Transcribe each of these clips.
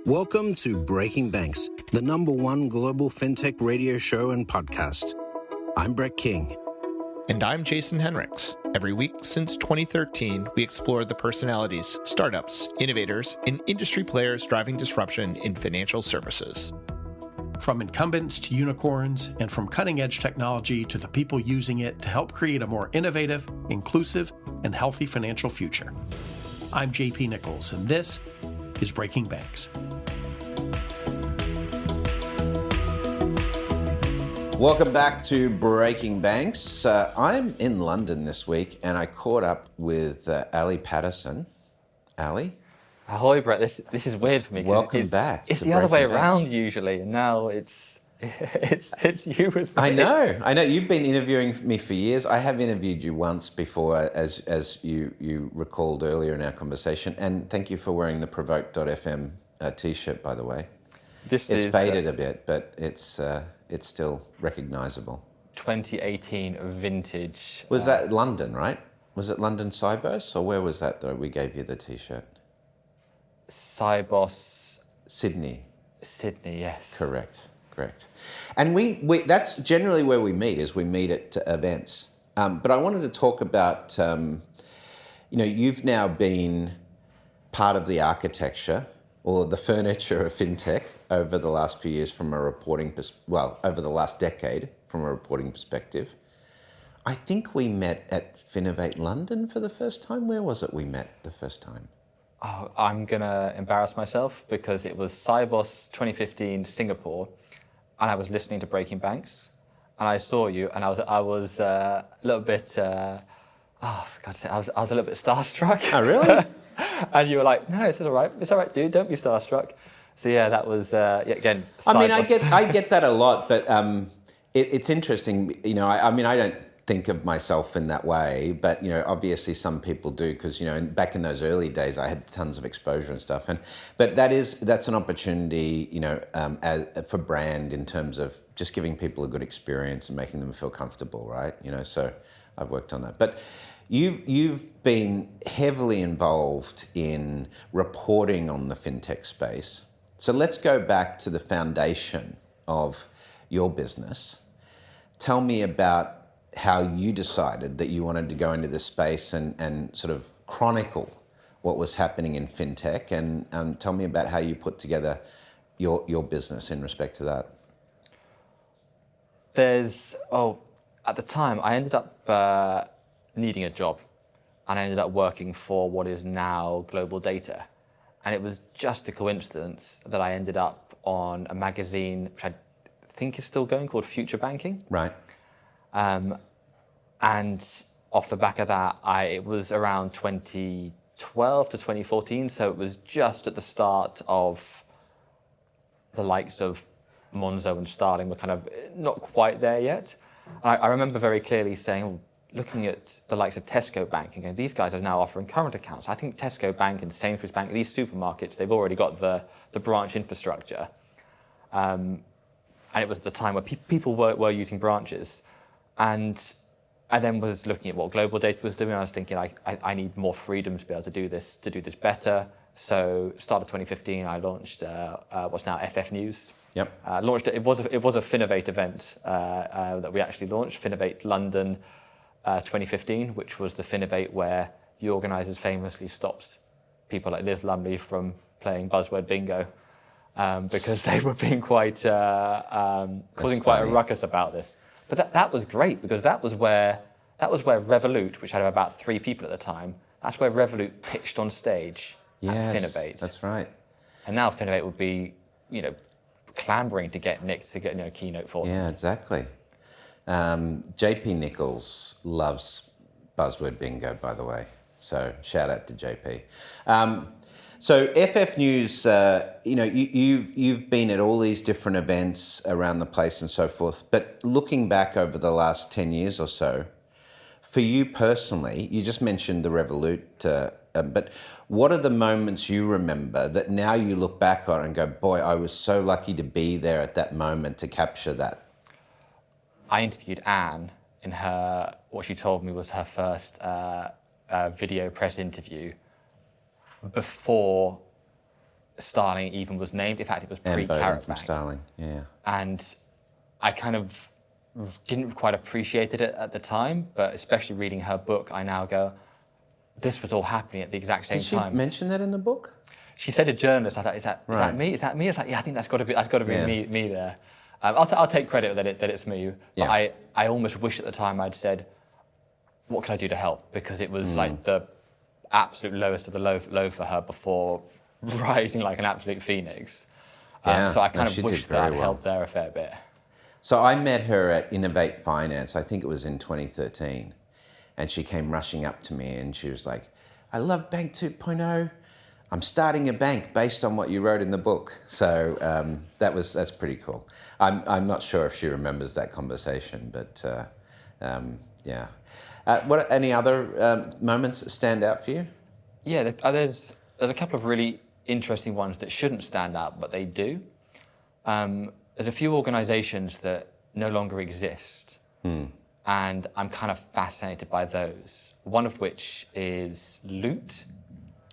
Welcome to Breaking Banks, the #1 global fintech radio show and podcast. I'm Brett King. And I'm Jason Henricks. Every week since 2013, we explore the personalities, startups, innovators, and industry players driving disruption in financial services. From incumbents to unicorns, and from cutting-edge technology to the people using it to help create a more innovative, inclusive, and healthy financial future. I'm JP Nichols, and this is Breaking Banks. Welcome back to Breaking Banks. I'm in London this week and I caught up with Ali Paterson. Ali? Ahoy, Brett. This is weird for me. Welcome back. It's the other way around usually, and now it's you with me. I know. You've been interviewing me for years. I have interviewed you once before, as you recalled earlier in our conversation. And thank you for wearing the Provoke.fm t-shirt, by the way. It's faded a bit, but it's still recognisable. 2018 vintage. Was that London, right? Was it London Cybos, or where was that though? We gave you the t-shirt. Cybos. Sydney, yes. Correct. And we that's generally where we meet, is we meet at events. But I wanted to talk about, you've now been part of the architecture or the furniture of fintech over the last few years from a reporting over the last decade from a reporting perspective. I think we met at Finovate London for the first time. Where was it we met the first time? Oh, I'm going to embarrass myself because it was Cybos 2015 Singapore, and I was listening to Breaking Banks, and I saw you, and I was a little bit, for God's sake, I was a little bit starstruck. Oh, really? And you were like, no, it's all right, dude, don't be starstruck. So yeah, that was, again, Cybos. I mean, I get that a lot, but it's interesting, I don't think of myself in that way, but obviously some people do, because back in those early days I had tons of exposure and stuff, but that's an opportunity for brand, in terms of just giving people a good experience and making them feel comfortable, right? So I've worked on that. But you've been heavily involved in reporting on the fintech space. So let's go back to the foundation of your business. Tell me about how you decided that you wanted to go into this space and sort of chronicle what was happening in fintech, and tell me about how you put together your business in respect to that. At the time I ended up needing a job, and I ended up working for what is now Global Data. And it was just a coincidence that I ended up on a magazine, which I think is still going, called Future Banking. Right. And off the back of that, it was around 2012 to 2014, so it was just at the start of the likes of Monzo and Starling were kind of not quite there yet. I remember very clearly saying, looking at the likes of Tesco Bank and going, these guys are now offering current accounts. I think Tesco Bank and Sainsbury's Bank, these supermarkets, they've already got the branch infrastructure. And it was the time where people were using branches. And I then was looking at what Global Data was doing. I was thinking, I need more freedom to be able to do this better. So, start of 2015, I launched what's now FF News. Yep. Launched it. It was a Finovate event that we actually launched, Finovate London 2015, which was the Finovate where the organisers famously stopped people like Liz Lumley from playing buzzword bingo because they were being causing quite a ruckus about this. But that was great, because that was where Revolut, which had about 3 people at the time, that's where Revolut pitched on stage at Finovate. That's right. And now Finovate would be, clambering to get Nick to get a keynote for them. Yeah, exactly. JP Nichols loves buzzword bingo, by the way. So shout out to JP. So FF News, you've been at all these different events around the place and so forth. But looking back over the last 10 years or so, for you personally, you just mentioned the Revolut, but what are the moments you remember that now you look back on and go, boy, I was so lucky to be there at that moment to capture that? I interviewed Anne in what she told me was her first video press interview before Starling even was named. In fact, it was Anne Boden pre-Carrot from Bank. Starling, yeah. And I kind of didn't quite appreciate it at the time, but especially reading her book, I now go, this was all happening at the exact same time. Did she mention that in the book? She said a journalist. I thought, is that me? Is that me? It's like, yeah, I think that's got to be me there. I'll take credit that it's me. But I almost wish at the time I'd said, what can I do to help? Because it was like the absolute lowest of the low for her before rising like an absolute phoenix. So I kind of wish that helped there a fair bit. So I met her at Innovate Finance, I think it was in 2013, and she came rushing up to me and she was like, I love Bank 2.0. I'm starting a bank based on what you wrote in the book. So that's pretty cool. I'm not sure if she remembers that conversation, but yeah. What any other moments that stand out for you? Yeah, there's a couple of really interesting ones that shouldn't stand out, but they do. There's a few organisations that no longer exist, and I'm kind of fascinated by those. One of which is Loot.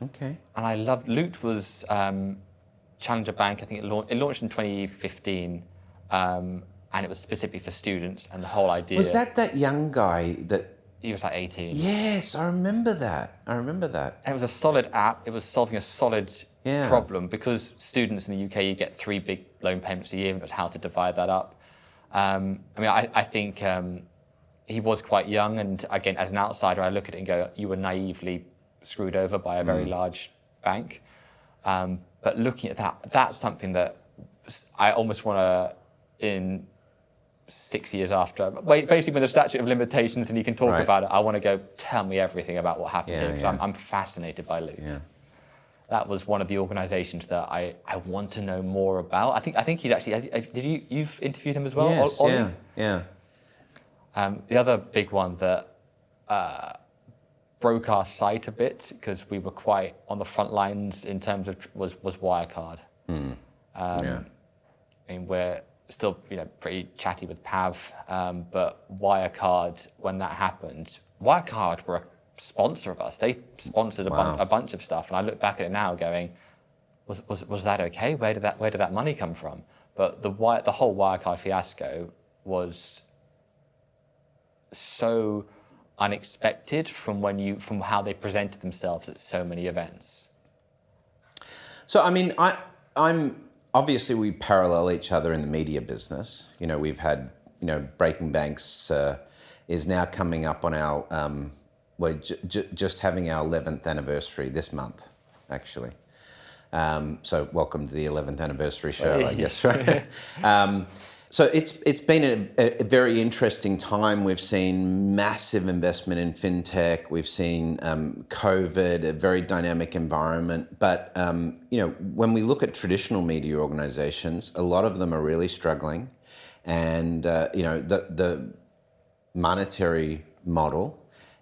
Okay. And I love Loot was Challenger Bank. I think it launched in 2015, and it was specifically for students. And the whole idea was that young guy that. He was like 18. Yes, I remember that. And it was a solid app. It was solving a solid problem because students in the UK, you get 3 big loan payments a year, and it was how to divide that up. I think he was quite young, and again, as an outsider, I look at it and go, you were naively screwed over by a very large bank. But looking at that's something that I almost want to, in 6 years after, basically when the statute of limitations and you can talk about it, I want to go, tell me everything about what happened here, because I'm fascinated by Loot. Yeah. That was one of the organisations that I want to know more about. I think he's actually, you've interviewed him as well? Yes, Ollie? yeah. The other big one that broke our sight a bit, because we were quite on the front lines in terms of, was Wirecard. I mean, we're still pretty chatty with Pav, but Wirecard, when that happened, Wirecard were a sponsor of us. They sponsored a bunch of stuff, and I look back at it now going, was that okay? Where did that money come from? But the whole Wirecard fiasco was so unexpected from how they presented themselves at so many events. So I mean, I'm obviously we parallel each other in the media business. We've had Breaking Banks is now coming up on our we're just having our 11th anniversary this month, actually. So welcome to the 11th anniversary show, I guess, right? So it's been a very interesting time. We've seen massive investment in fintech. We've seen COVID, a very dynamic environment. But when we look at traditional media organizations, a lot of them are really struggling, and the monetary model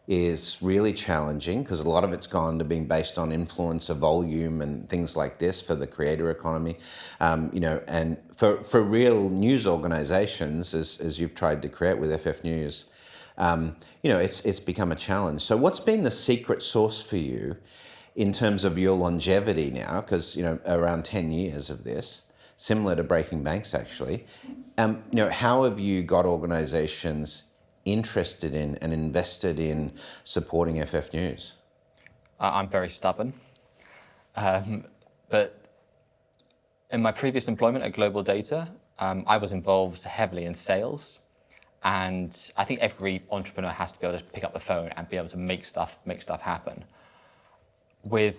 is really challenging because a lot of it's gone to being based on influencer volume and things like this for the creator economy, and for real news organizations, as you've tried to create with FF News, it's become a challenge. So what's been the secret sauce for you in terms of your longevity now? Because around 10 years of this, similar to Breaking Banks actually. How have you got organizations interested in and invested in supporting FF News? I'm very stubborn, but in my previous employment at Global Data, I was involved heavily in sales, and I think every entrepreneur has to be able to pick up the phone and be able to make stuff happen. When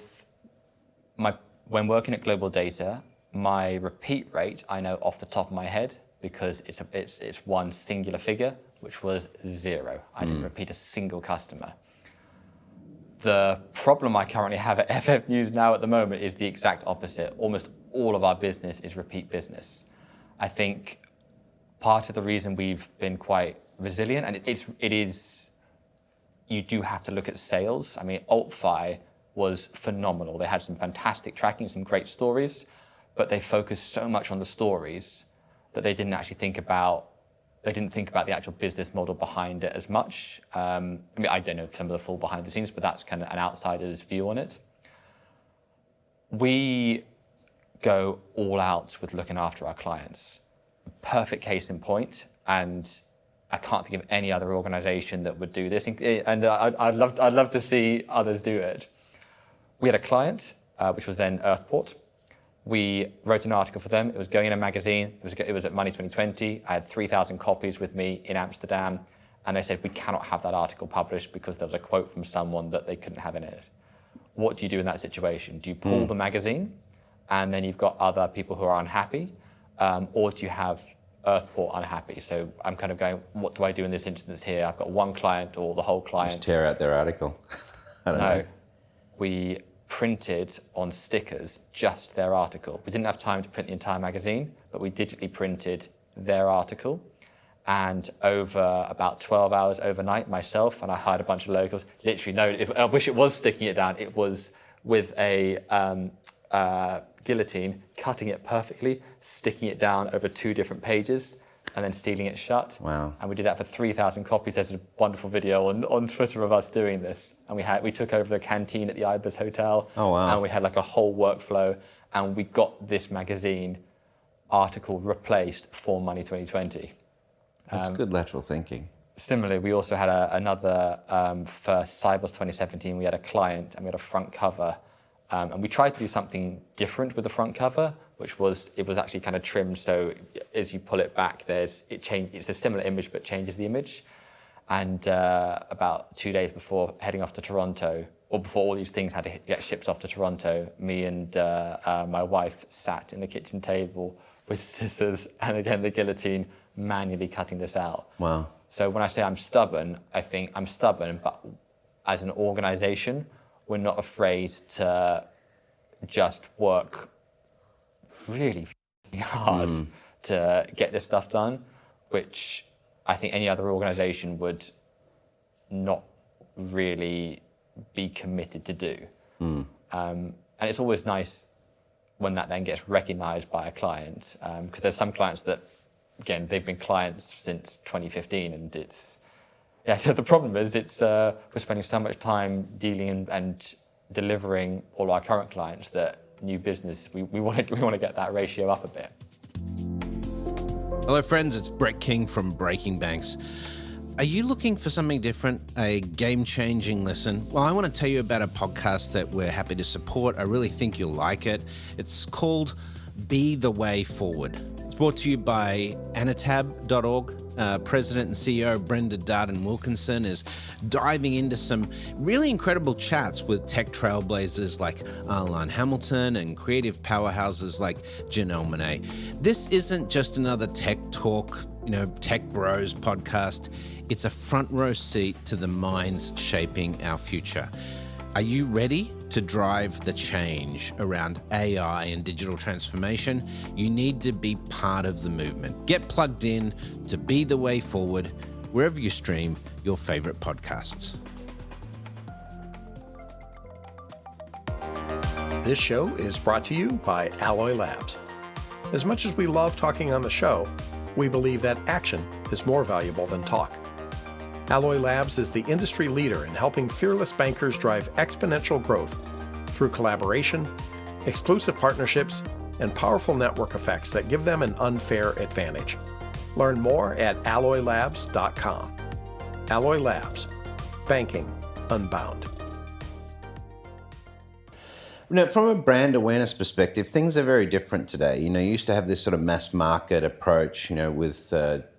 working at Global Data, my repeat rate I know off the top of my head, because it's one singular figure, which was 0. I didn't repeat a single customer. The problem I currently have at FF News now at the moment is the exact opposite. Almost all of our business is repeat business. I think part of the reason we've been quite resilient, and it is, you do have to look at sales. I mean, AltFi was phenomenal. They had some fantastic tracking, some great stories, but they focused so much on the stories that they didn't think about the actual business model behind it as much. I mean, I don't know some of the full behind the scenes, but that's kind of an outsider's view on it. We go all out with looking after our clients. Perfect case in point, and I can't think of any other organisation that would do this, and I'd love to see others do it. We had a client, which was then Earthport. We wrote an article for them. It was going in a magazine. It was at Money 2020. I had 3,000 copies with me in Amsterdam, and they said, we cannot have that article published because there was a quote from someone that they couldn't have in it. What do you do in that situation? Do you pull the magazine, and then you've got other people who are unhappy, or do you have Earthport unhappy? So I'm kind of going, what do I do in this instance here? I've got one client or the whole client. Just tear out their article. I don't know. We printed on stickers just their article. We didn't have time to print the entire magazine, but we digitally printed their article. And over about 12 hours overnight, myself, and I hired a bunch of locals, literally, I wish it was sticking it down, it was with a guillotine, cutting it perfectly, sticking it down over 2 different pages, and then sealing it shut. Wow. And we did that for 3,000 copies. There's a wonderful video on Twitter of us doing this. And we took over the canteen at the Ibis Hotel. Oh, wow. And we had like a whole workflow. And we got this magazine article replaced for Money 2020. That's good lateral thinking. Similarly, we also had another, for Cybers 2017, we had a client and we had a front cover. And we tried to do something different with the front cover, which was, it was actually kind of trimmed, so as you pull it back, it's a similar image, but changes the image. And about 2 days before heading off to Toronto, or before all these things had to get shipped off to Toronto, me and my wife sat in the kitchen table with scissors and again the guillotine, manually cutting this out. Wow. So when I say I'm stubborn, I think I'm stubborn, but as an organization, we're not afraid to just work really hard to get this stuff done, which I think any other organization would not really be committed to do. And it's always nice when that then gets recognized by a client, because there's some clients that, again, they've been clients since 2015, and so the problem is we're spending so much time dealing and delivering all our current clients that new business, we want to get that ratio up a bit. Hello friends, it's Brett King from Breaking Banks. Are you looking for something different, a game-changing listen? Well, I want to tell you about a podcast that we're happy to support. I really think you'll like it. It's called Be the Way Forward. It's brought to you by anatab.org. President and CEO Brenda Darden-Wilkinson is diving into some really incredible chats with tech trailblazers like Arlan Hamilton and creative powerhouses like Janelle Monáe. This isn't just another tech talk, tech bros podcast. It's a front row seat to the minds shaping our future. Are you ready to drive the change around AI and digital transformation? You need to be part of the movement. Get plugged in to Be the Way Forward, wherever you stream your favorite podcasts. This show is brought to you by Alloy Labs. As much as we love talking on the show, we believe that action is more valuable than talk. Alloy Labs is the industry leader in helping fearless bankers drive exponential growth through collaboration, exclusive partnerships, and powerful network effects that give them an unfair advantage. Learn more at alloylabs.com. Alloy Labs, banking unbound. From a brand awareness perspective, things are very different today. You used to have this sort of mass market approach, with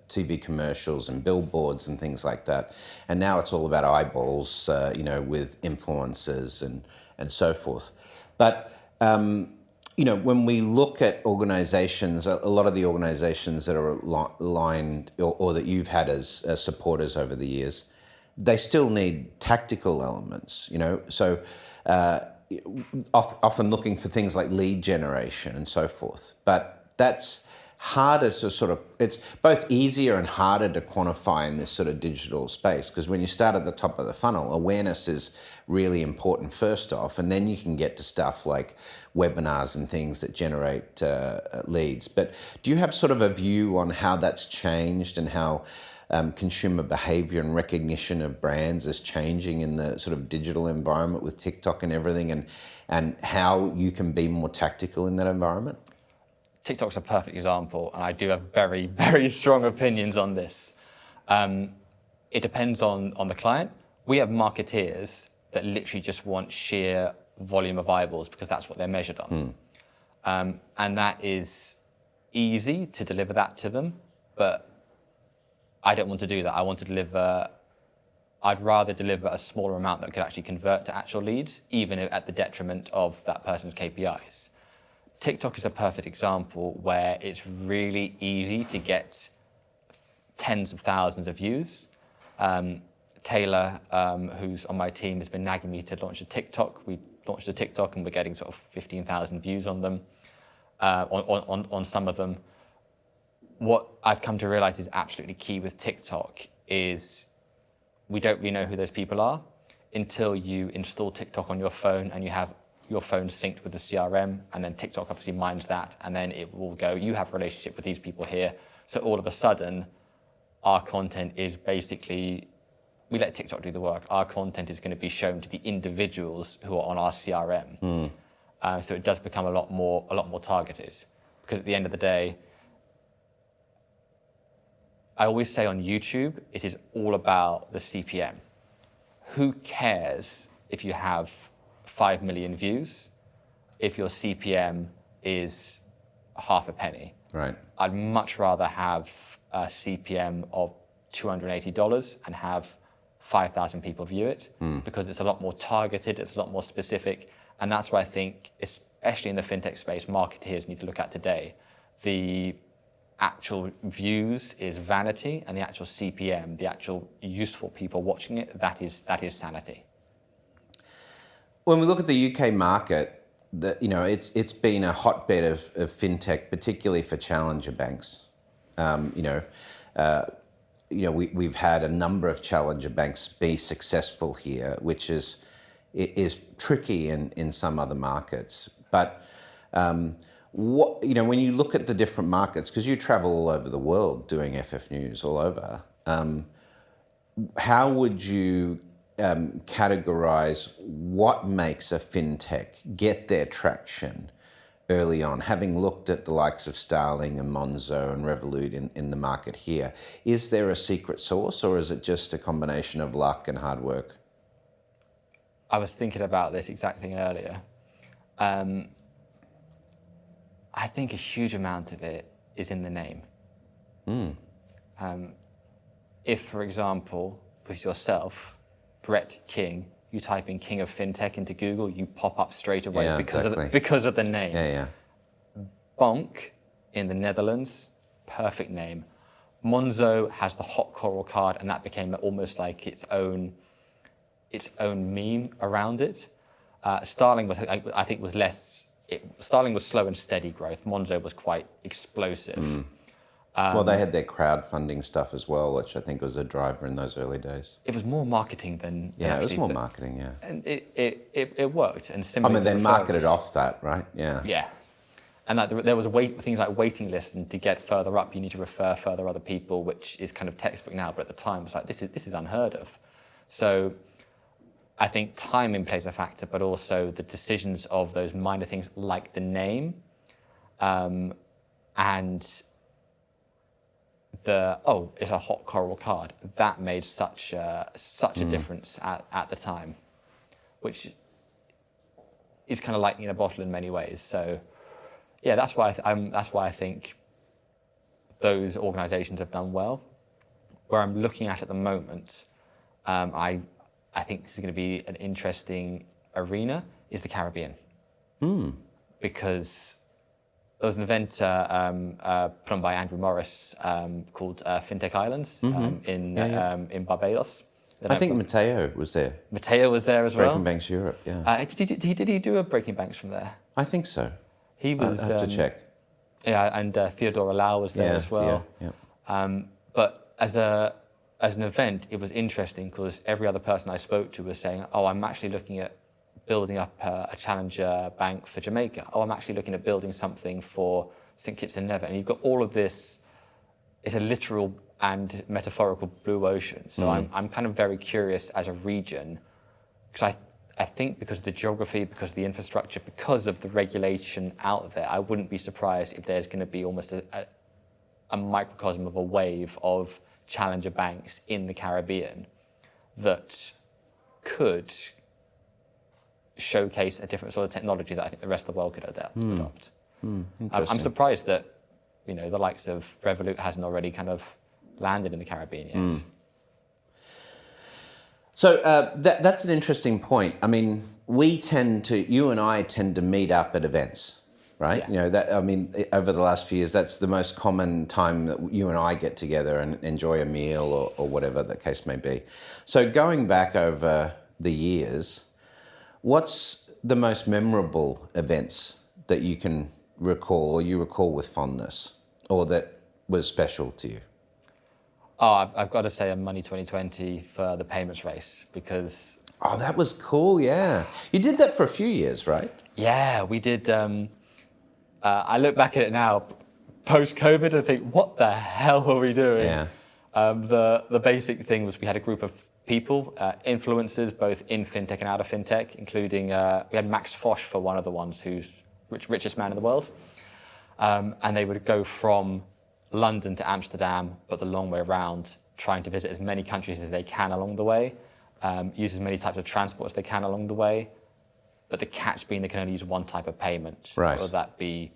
TV commercials and billboards and things like that. And now it's all about eyeballs, with influencers and so forth. But, when we look at organizations, a lot of the organizations that are aligned or that you've had as supporters over the years, they still need tactical elements, so often looking for things like lead generation and so forth. But that's harder to it's both easier and harder to quantify in this sort of digital space, because when you start at the top of the funnel, awareness is really important first off, and then you can get to stuff like webinars and things that generate leads. But do you have sort of a view on how that's changed and how consumer behavior and recognition of brands is changing in the sort of digital environment with TikTok and everything, and how you can be more tactical in that environment? TikTok's a perfect example, and I do have very, very strong opinions on this. It depends on the client. We have marketeers that literally just want sheer volume of eyeballs because that's what they're measured on. And that is easy to deliver that to them, but I don't want to do that. I'd rather deliver a smaller amount that could actually convert to actual leads, even at the detriment of that person's KPIs. TikTok is a perfect example where it's really easy to get tens of thousands of views. Taylor, who's on my team, has been nagging me to launch a TikTok. We launched a TikTok and we're getting sort of 15,000 views on them, on some of them. What I've come to realize is absolutely key with TikTok is we don't really know who those people are until you install TikTok on your phone and you have your phone synced with the CRM, and then TikTok obviously mines that, and then it will go, you have a relationship with these people here. So all of a sudden, our content is basically, we let TikTok do the work. Our content is going to be shown to the individuals who are on our CRM. So it does become a lot more targeted, because at the end of the day, I always say on YouTube, it is all about the CPM. Who cares if you have 5 million views if your CPM is half a penny? Right. I'd much rather have a CPM of $280 and have 5,000 people view it, because it's a lot more targeted, it's a lot more specific, and that's what I think, especially in the fintech space, marketeers need to look at today. The actual views is vanity, and the actual CPM, the actual useful people watching it, that is sanity. When we look at the UK market, it's been a hotbed of fintech, particularly for challenger banks. We've had a number of challenger banks be successful here, which is tricky in some other markets. But when you look at the different markets, because you travel all over the world doing FF News all over, how would you categorize what makes a fintech get their traction early on, having looked at the likes of Starling and Monzo and Revolut in the market here? Is there a secret sauce, or is it just a combination of luck and hard work? I was thinking about this exact thing earlier. I think a huge amount of it is in the name. If, for example, with yourself, Brett King, you type in King of Fintech into Google, you pop up straight away because of the name. Yeah. Bonk in the Netherlands, perfect name. Monzo has the hot coral card, and that became almost like its own meme around it. Starling was, I think, was less. Starling was slow and steady growth. Monzo was quite explosive. Well, they had their crowdfunding stuff as well, which I think was a driver in those early days. It was more marketing than it was more marketing, yeah. And it worked. And similarly, they marketed off that, right? Yeah. Yeah. And there was things like waiting lists, and to get further up, you need to refer further other people, which is kind of textbook now, but at the time it was like, this is unheard of. So I think timing plays a factor, but also the decisions of those minor things like the name, and it's a hot coral card. That made such a difference at the time, which is kind of lightning in a bottle in many ways. So, yeah, that's why I think those organisations have done well. Where I'm looking at the moment, I think this is going to be an interesting arena, is the Caribbean, because there was an event put on by Andrew Morris called Fintech Islands in Barbados. I think Matteo was there. Matteo was there as well. Breaking Banks Europe, yeah. Did he do a Breaking Banks from there? I think so. He was. I have to check. Yeah, and Theodora Lau was there as well. Yeah. But as an event, it was interesting because every other person I spoke to was saying, "Oh, I'm actually looking at building up a challenger bank for Jamaica. Oh, I'm actually looking at building something for St. Kitts and Nevis." And you've got all of this. It's a literal and metaphorical blue ocean. So I'm kind of very curious as a region, because I think because of the geography, because of the infrastructure, because of the regulation out there, I wouldn't be surprised if there's going to be almost a microcosm of a wave of challenger banks in the Caribbean that could showcase a different sort of technology that I think the rest of the world could adopt. I'm surprised that the likes of Revolut hasn't already kind of landed in the Caribbean yet. So that's an interesting point. I mean, you and I tend to meet up at events, right? Yeah. Over the last few years, that's the most common time that you and I get together and enjoy a meal or whatever the case may be. So going back over the years, what's the most memorable events that you can recall or you recall with fondness or that was special to you? Oh, I've got to say a Money 2020 for the payments race, because... Oh, that was cool, yeah. You did that for a few years, right? Yeah, we did. I look back at it now, post-COVID, and think, what the hell were we doing? Yeah. The basic thing was we had a group of people, influencers, both in fintech and out of fintech, including, we had Max Fosh for one of the ones who's richest man in the world. And they would go from London to Amsterdam, but the long way around, trying to visit as many countries as they can along the way, use as many types of transport as they can along the way, but the catch being they can only use one type of payment. Right. Whether that be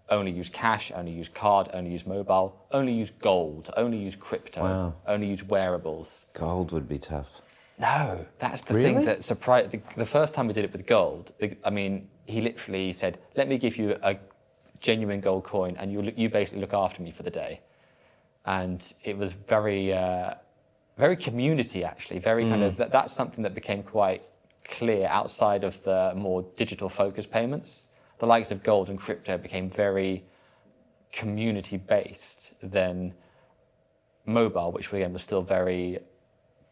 only use cash, only use card, only use mobile, only use gold, only use crypto, only use wearables. Gold would be tough. No, that's the Really? thing that surprised. The first time we did it with gold, he literally said, let me give you a genuine gold coin and you basically look after me for the day. And it was very, very community actually, very kind of, that's something that became quite clear outside of the more digital focused payments. The likes of gold and crypto became very community based than mobile, which again was still very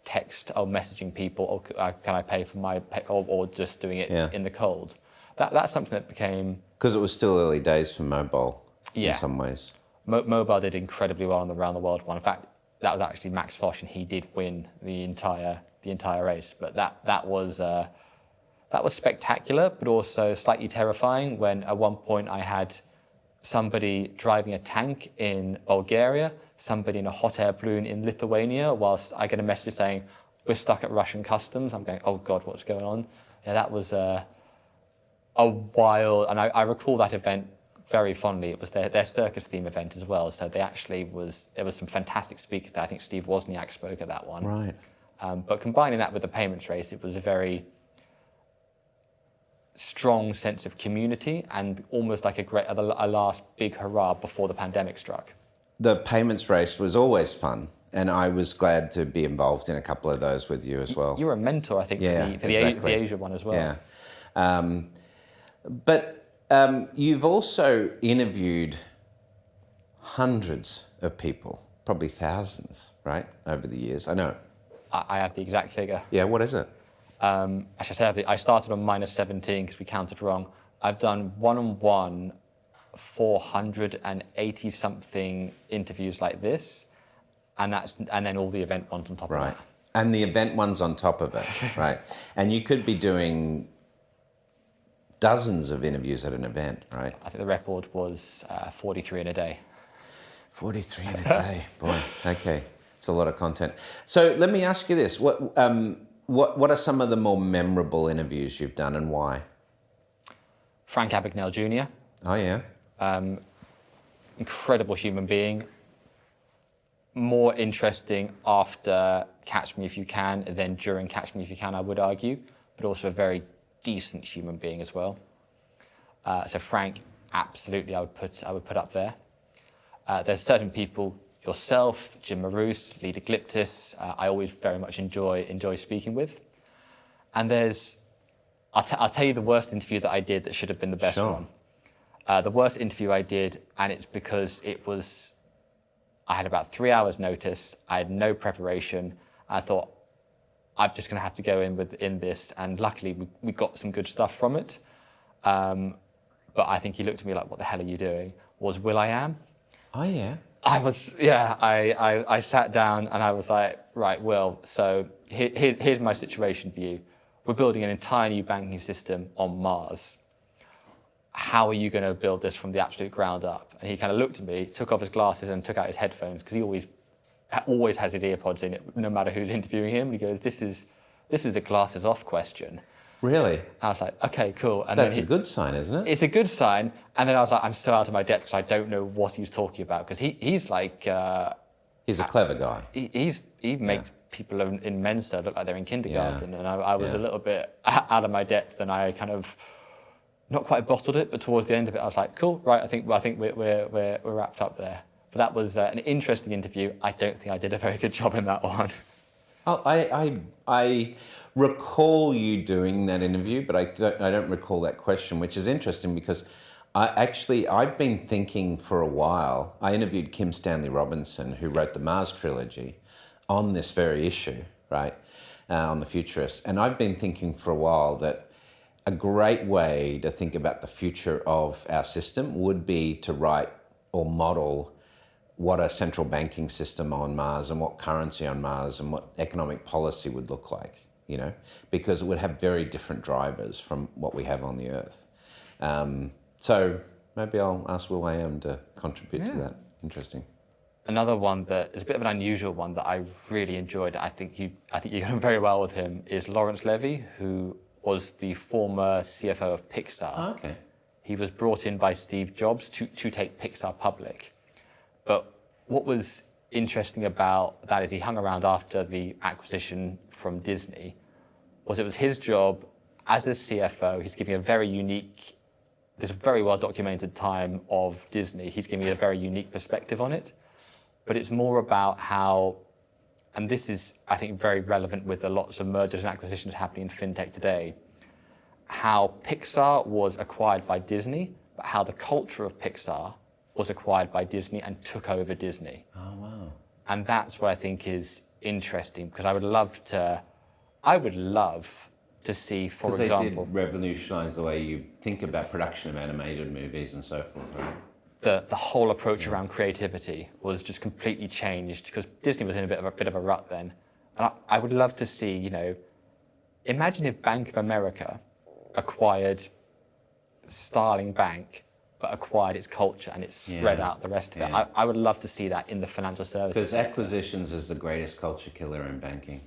text or messaging people, or can I pay for my or just doing it in the cold. That's something that became... Because it was still early days for mobile in some ways. Mobile did incredibly well on the round the world one. In fact, that was actually Max Fosh, and he did win the entire race. But that was spectacular, but also slightly terrifying. When at one point I had somebody driving a tank in Bulgaria, somebody in a hot air balloon in Lithuania, whilst I get a message saying we're stuck at Russian customs. I'm going, oh God, what's going on? Yeah, that was a wild, and I recall that event very fondly. It was their circus theme event as well. So there was some fantastic speakers there. I think Steve Wozniak spoke at that one. Right. But combining that with the payments race, it was a very strong sense of community and almost like a last big hurrah before the pandemic struck. The payments race was always fun, and I was glad to be involved in a couple of those with you as well. You were a mentor, I think, for the Asia one as well. Yeah. But you've also interviewed hundreds of people, probably thousands, right, over the years. I know. I have the exact figure. Yeah, what is it? I started on -17 because we counted wrong. I've done one-on-one 480 something interviews like this, and then all the event ones on top of that. And the event ones on top of it, right? And you could be doing dozens of interviews at an event, right? I think the record was 43 in a day. 43 in a day, boy. Okay, it's a lot of content. So let me ask you this: what are some of the more memorable interviews you've done, and why? Frank Abagnale Jr. Oh yeah. Incredible human being. More interesting after Catch Me If You Can than during Catch Me If You Can, I would argue, but also a very decent human being as well. So Frank, absolutely, I would put up there. There's certain people, yourself, Jim Maroos, Lida Gliptis, I always very much enjoy speaking with. And I'll tell you the worst interview that I did that should have been the best one. The worst interview I did, and it's because I had about 3 hours notice, I had no preparation, I thought, I'm just going to have to go in this, and luckily we got some good stuff from it. But I think he looked at me like, what the hell are you doing? Was will.i.am. Oh yeah. I sat down and I was like, right, Will, so here's my situation for you. We're building an entire new banking system on Mars. How are you going to build this from the absolute ground up? And he kind of looked at me, took off his glasses and took out his headphones, because he always has his earpods in it, no matter who's interviewing him. And he goes, this is a glasses off question. Really? I was like, okay, cool. And that's a good sign, isn't it? It's a good sign. And then I was like, I'm so out of my depth because I don't know what he's talking about. Because he's like... he's a clever guy. He makes people in Mensa look like they're in kindergarten. Yeah. And I was a little bit out of my depth, and I kind of not quite bottled it, but towards the end of it, I was like, cool, right, I think we're wrapped up there. But that was an interesting interview. I don't think I did a very good job in that one. Oh, I recall you doing that interview, but I don't recall that question, which is interesting because I've been thinking for a while. I interviewed Kim Stanley Robinson, who wrote the Mars trilogy, on this very issue, right, on the futurists. And I've been thinking for a while that a great way to think about the future of our system would be to write or model what a central banking system on Mars and what currency on Mars and what economic policy would look like, because it would have very different drivers from what we have on the Earth. So maybe I'll ask Will AM to contribute to that. Interesting. Another one that is a bit of an unusual one that I really enjoyed, I think you got on very well with him, is Lawrence Levy, who was the former CFO of Pixar. Oh, okay. He was brought in by Steve Jobs to take Pixar public. But what was interesting about that is he hung around after the acquisition from Disney. It was his job as a CFO. He's giving a very unique, this very well documented time of Disney. He's giving a very unique perspective on it. But it's more about how, and this is, I think, very relevant with the lots of mergers and acquisitions happening in fintech today, how Pixar was acquired by Disney, but how the culture of Pixar was acquired by Disney and took over Disney. Oh, wow. And that's what I think is interesting, because I would love to see, for example... They did revolutionise the way you think about production of animated movies and so forth, right? The whole approach around creativity was just completely changed, because Disney was in a bit of a rut then. And I would love to see, imagine if Bank of America acquired Starling Bank, but acquired its culture and it spread out the rest of it. I would love to see that in the financial services. Because acquisitions is the greatest culture killer in banking.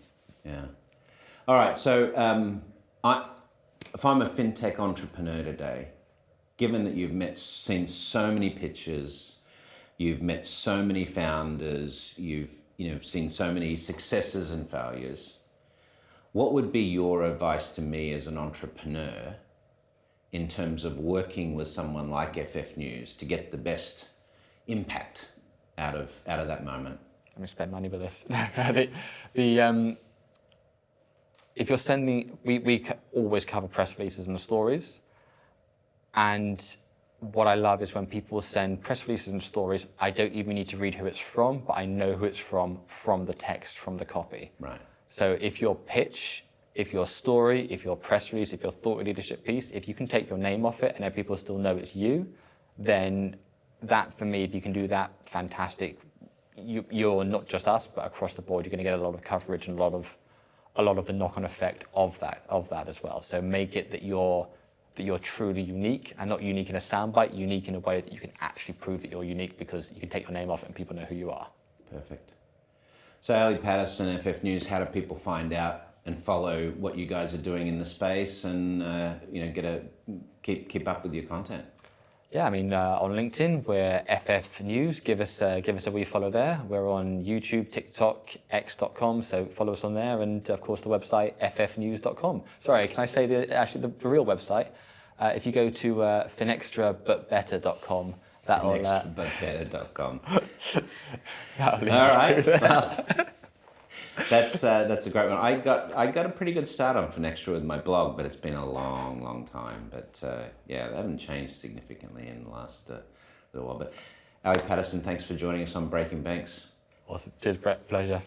Yeah. All right, so if I'm a fintech entrepreneur today, given that you've seen so many pitches, you've met so many founders, you've seen so many successes and failures, what would be your advice to me as an entrepreneur in terms of working with someone like FF News to get the best impact out of that moment? Let me spend money with this. If you're sending, we always cover press releases and stories. And what I love is when people send press releases and stories, I don't even need to read who it's from, but I know who it's from the text, from the copy. Right. So if your pitch, if your story, if your press release, if your thought leadership piece, if you can take your name off it and then people still know it's you, then that, for me, if you can do that, fantastic. You're not just us, but across the board, you're going to get a lot of coverage and a lot of the knock-on effect of that as well. So make it that you're truly unique, and not unique in a soundbite, unique in a way that you can actually prove that you're unique, because you can take your name off it and people know who you are. Perfect. So Ali Paterson, FF News, how do people find out and follow what you guys are doing in the space and keep up with your content? Yeah, I mean, on LinkedIn, we're FF News. Give us a wee follow there. We're on YouTube, TikTok, x.com, so follow us on there. And, of course, the website, ffnews.com. Sorry, can I say the real website? If you go to finextrabutbetter.com, that'll... Finextrabutbetter.com. All right. Well, that's a great one. I got a pretty good start on Finextra with my blog, but it's been a long time. But they haven't changed significantly in the last little while. But Ali Paterson, thanks for joining us on Breaking Banks. Awesome. Cheers, Brett. Pleasure.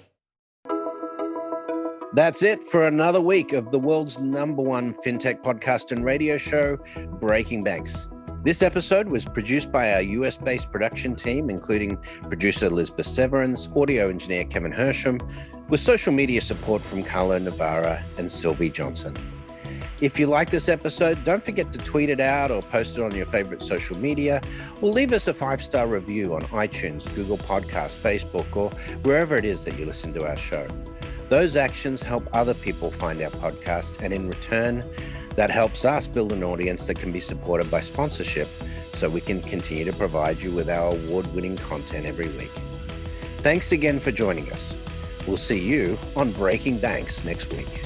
That's it for another week of the world's #1 fintech podcast and radio show, Breaking Banks. This episode was produced by our US-based production team, including producer Elizabeth Severance, audio engineer Kevin Hersham, with social media support from Carlo Navarra and Sylvie Johnson. If you like this episode, don't forget to tweet it out or post it on your favorite social media, or leave us a 5-star review on iTunes, Google Podcasts, Facebook, or wherever it is that you listen to our show. Those actions help other people find our podcast, and in return, that helps us build an audience that can be supported by sponsorship so we can continue to provide you with our award-winning content every week. Thanks again for joining us. We'll see you on Breaking Banks next week.